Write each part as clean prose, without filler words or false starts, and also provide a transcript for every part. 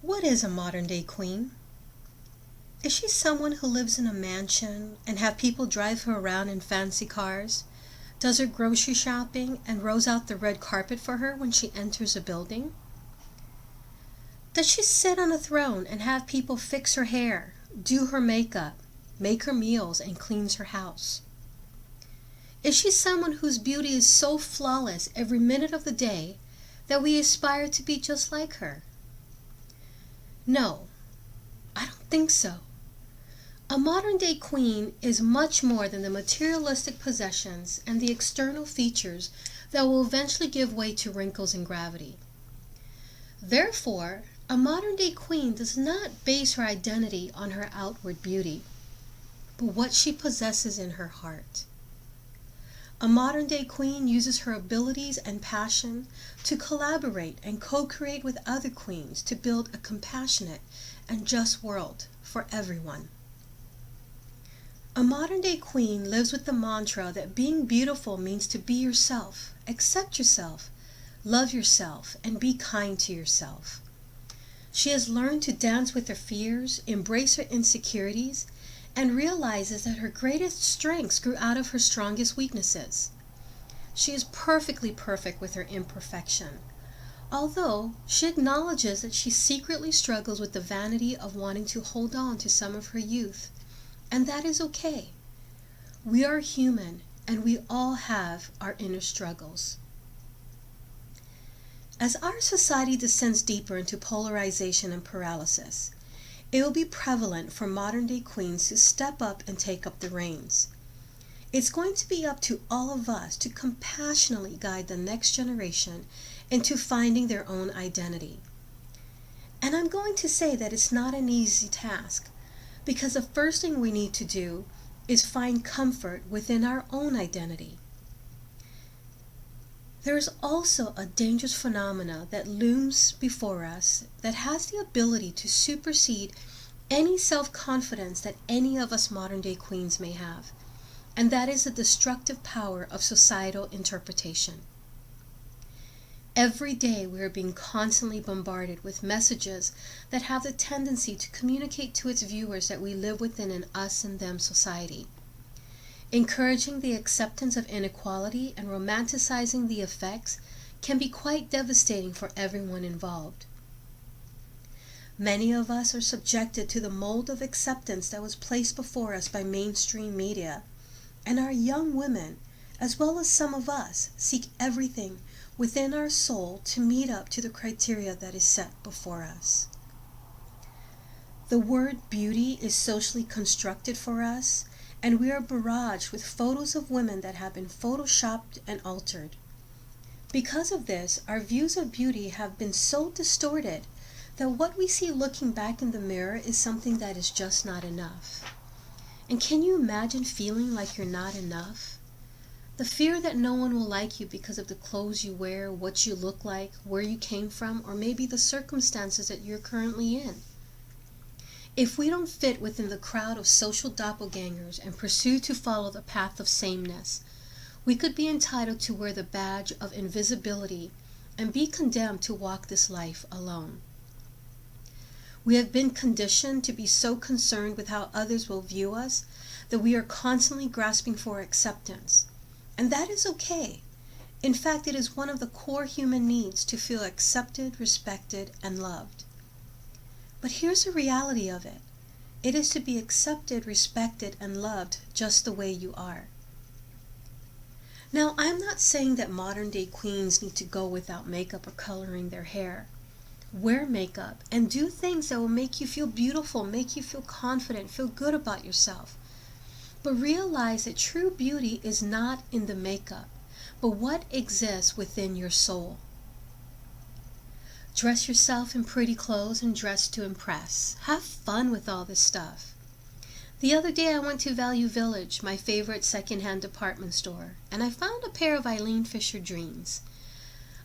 What is a modern-day queen? Is she someone who lives in a mansion and have people drive her around in fancy cars, does her grocery shopping, and rolls out the red carpet for her when she enters a building? Does she sit on a throne and have people fix her hair, do her makeup, make her meals, and cleans her house? Is she someone whose beauty is so flawless every minute of the day that we aspire to be just like her? No, I don't think so. A modern-day queen is much more than the materialistic possessions and the external features that will eventually give way to wrinkles and gravity. Therefore, a modern-day queen does not base her identity on her outward beauty, but what she possesses in her heart. A modern-day queen uses her abilities and passion to collaborate and co-create with other queens to build a compassionate and just world for everyone. A modern-day queen lives with the mantra that being beautiful means to be yourself, accept yourself, love yourself, and be kind to yourself. She has learned to dance with her fears, embrace her insecurities, and realizes that her greatest strengths grew out of her strongest weaknesses. She is perfectly perfect with her imperfection, although she acknowledges that she secretly struggles with the vanity of wanting to hold on to some of her youth, and that is okay. We are human, and we all have our inner struggles. As our society descends deeper into polarization and paralysis, it will be prevalent for modern-day queens to step up and take up the reins. It's going to be up to all of us to compassionately guide the next generation into finding their own identity. And I'm going to say that it's not an easy task, because the first thing we need to do is find comfort within our own identity. There is also a dangerous phenomena that looms before us that has the ability to supersede any self-confidence that any of us modern-day queens may have, and that is the destructive power of societal interpretation. Every day we are being constantly bombarded with messages that have the tendency to communicate to its viewers that we live within an us and them society, encouraging the acceptance of inequality and romanticizing the effects can be quite devastating for everyone involved. Many of us are subjected to the mold of acceptance that was placed before us by mainstream media, and our young women, as well as some of us, seek everything within our soul to meet up to the criteria that is set before us. The word beauty is socially constructed for us, and we are barraged with photos of women that have been photoshopped and altered. Because of this, our views of beauty have been so distorted that what we see looking back in the mirror is something that is just not enough. And can you imagine feeling like you're not enough? The fear that no one will like you because of the clothes you wear, what you look like, where you came from, or maybe the circumstances that you're currently in. If we don't fit within the crowd of social doppelgangers and pursue to follow the path of sameness, we could be entitled to wear the badge of invisibility and be condemned to walk this life alone. We have been conditioned to be so concerned with how others will view us that we are constantly grasping for acceptance. And that is okay. In fact, it is one of the core human needs to feel accepted, respected, and loved. But here's the reality of it. It is to be accepted, respected, and loved just the way you are. Now, I'm not saying that modern-day queens need to go without makeup or coloring their hair. Wear makeup and do things that will make you feel beautiful, make you feel confident, feel good about yourself. But realize that true beauty is not in the makeup, but what exists within your soul. Dress yourself in pretty clothes and dress to impress. Have fun with all this stuff. The other day I went to Value Village, my favorite secondhand department store, and I found a pair of Eileen Fisher jeans.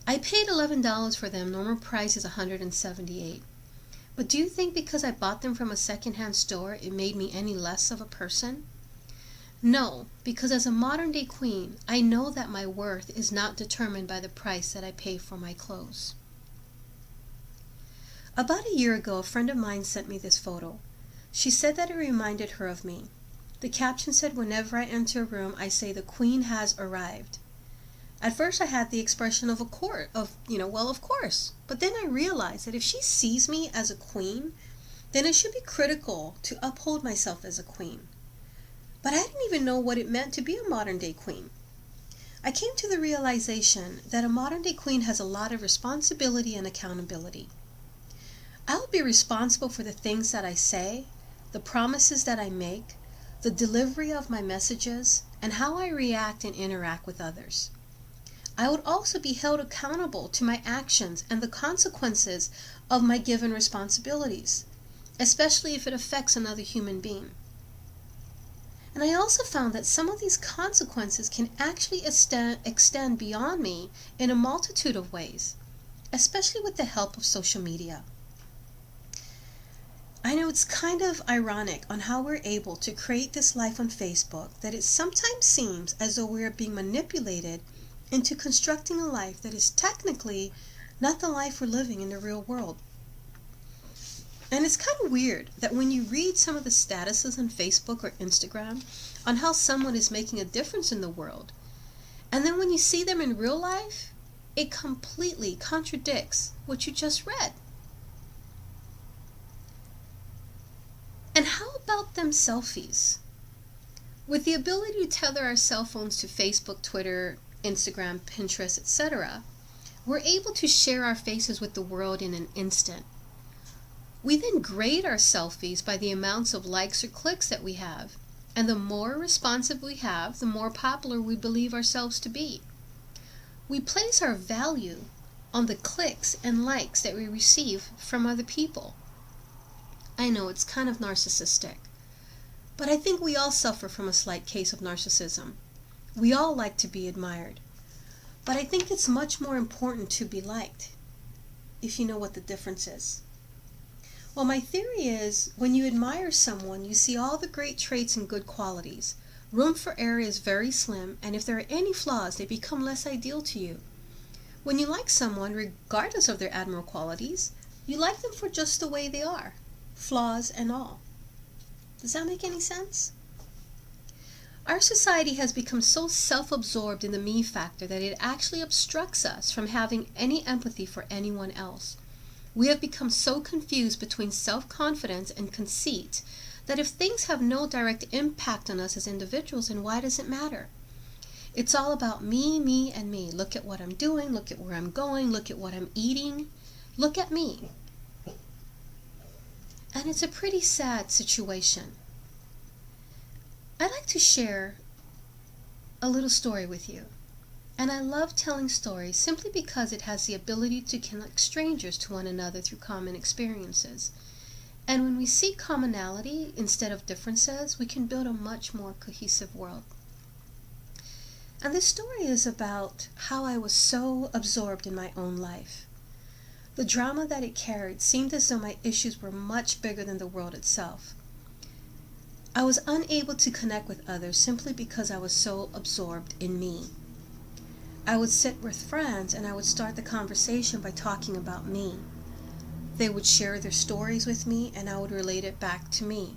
I paid $11 for them. Normal price is $178. But do you think because I bought them from a secondhand store it made me any less of a person? No, because as a modern-day queen, I know that my worth is not determined by the price that I pay for my clothes. About a year ago, a friend of mine sent me this photo. She said that it reminded her of me. The caption said, "Whenever I enter a room, I say the queen has arrived." At first I had the expression of well, of course. But then I realized that if she sees me as a queen, then I should be critical to uphold myself as a queen. But I didn't even know what it meant to be a modern day queen. I came to the realization that a modern day queen has a lot of responsibility and accountability. I'll be responsible for the things that I say, the promises that I make, the delivery of my messages, and how I react and interact with others. I would also be held accountable to my actions and the consequences of my given responsibilities, especially if it affects another human being. And I also found that some of these consequences can actually extend beyond me in a multitude of ways, especially with the help of social media. I know it's kind of ironic on how we're able to create this life on Facebook that it sometimes seems as though we are being manipulated into constructing a life that is technically not the life we're living in the real world. And it's kind of weird that when you read some of the statuses on Facebook or Instagram on how someone is making a difference in the world, and then when you see them in real life, it completely contradicts what you just read. And how about them selfies? With the ability to tether our cell phones to Facebook, Twitter, Instagram, Pinterest, etc., we're able to share our faces with the world in an instant. We then grade our selfies by the amounts of likes or clicks that we have, and the more responsive we have, the more popular we believe ourselves to be. We place our value on the clicks and likes that we receive from other people. I know it's kind of narcissistic, but I think we all suffer from a slight case of narcissism. We all like to be admired, but I think it's much more important to be liked, if you know what the difference is. Well, my theory is when you admire someone, you see all the great traits and good qualities. Room for error is very slim, and if there are any flaws, they become less ideal to you. When you like someone, regardless of their admirable qualities, you like them for just the way they are, flaws and all. Does that make any sense? Our society has become so self-absorbed in the me factor that it actually obstructs us from having any empathy for anyone else. We have become so confused between self-confidence and conceit that if things have no direct impact on us as individuals, then why does it matter? It's all about me, me, and me. Look at what I'm doing, look at where I'm going, look at what I'm eating. Look at me. And it's a pretty sad situation. I'd like to share a little story with you. And I love telling stories simply because it has the ability to connect strangers to one another through common experiences. And when we see commonality instead of differences, we can build a much more cohesive world. And this story is about how I was so absorbed in my own life. The drama that it carried seemed as though my issues were much bigger than the world itself. I was unable to connect with others simply because I was so absorbed in me. I would sit with friends and I would start the conversation by talking about me. They would share their stories with me and I would relate it back to me.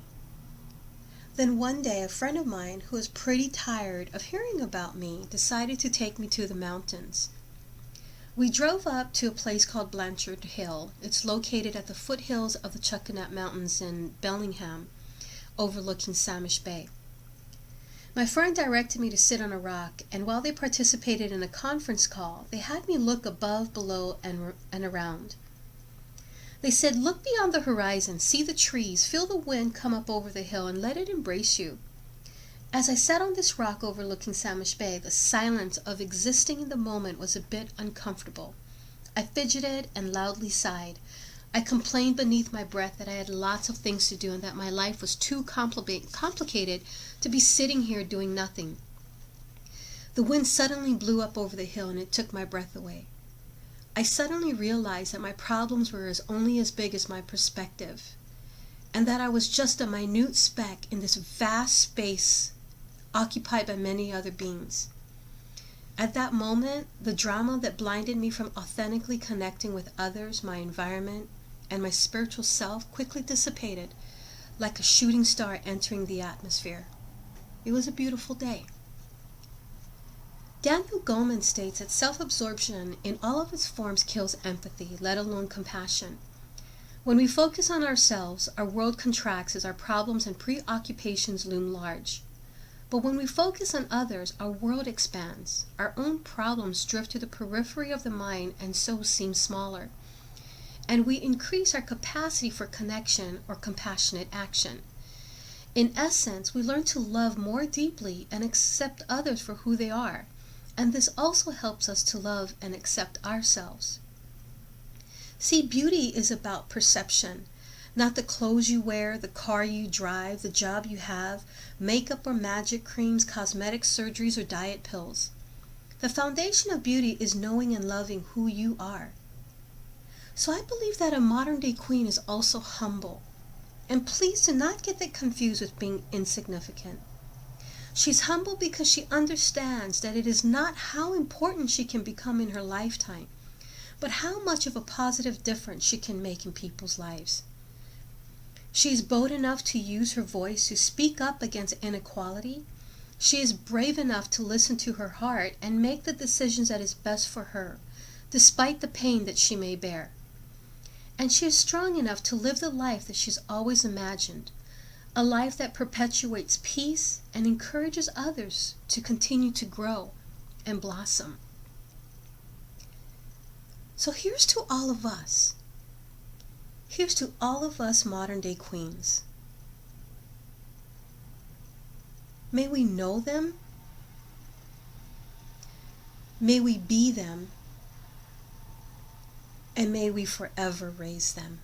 Then one day a friend of mine who was pretty tired of hearing about me decided to take me to the mountains. We drove up to a place called Blanchard Hill. It's located at the foothills of the Chuckanut Mountains in Bellingham, overlooking Samish Bay. My friend directed me to sit on a rock, and while they participated in a conference call, they had me look above, below, and around. They said, "Look beyond the horizon, see the trees, feel the wind come up over the hill, and let it embrace you." As I sat on this rock overlooking Samish Bay, the silence of existing in the moment was a bit uncomfortable. I fidgeted and loudly sighed. I complained beneath my breath that I had lots of things to do and that my life was too complicated to be sitting here doing nothing. The wind suddenly blew up over the hill and it took my breath away. I suddenly realized that my problems were only as big as my perspective, and that I was just a minute speck in this vast space occupied by many other beings. At that moment, the drama that blinded me from authentically connecting with others, my environment, and my spiritual self quickly dissipated like a shooting star entering the atmosphere. It was a beautiful day. Daniel Goleman states that self-absorption in all of its forms kills empathy, let alone compassion. When we focus on ourselves, our world contracts as our problems and preoccupations loom large. But when we focus on others, our world expands. Our own problems drift to the periphery of the mind and so seem smaller. And we increase our capacity for connection or compassionate action. In essence, we learn to love more deeply and accept others for who they are. And this also helps us to love and accept ourselves. See, beauty is about perception, not the clothes you wear, the car you drive, the job you have, makeup or magic creams, cosmetic surgeries, or diet pills. The foundation of beauty is knowing and loving who you are. So I believe that a modern-day queen is also humble. And please do not get that confused with being insignificant. She's humble because she understands that it is not how important she can become in her lifetime, but how much of a positive difference she can make in people's lives. She is bold enough to use her voice to speak up against inequality. She is brave enough to listen to her heart and make the decisions that is best for her, despite the pain that she may bear. And she is strong enough to live the life that she's always imagined, a life that perpetuates peace and encourages others to continue to grow and blossom. So here's to all of us. Here's to all of us modern-day queens. May we know them. May we be them. And may we forever raise them.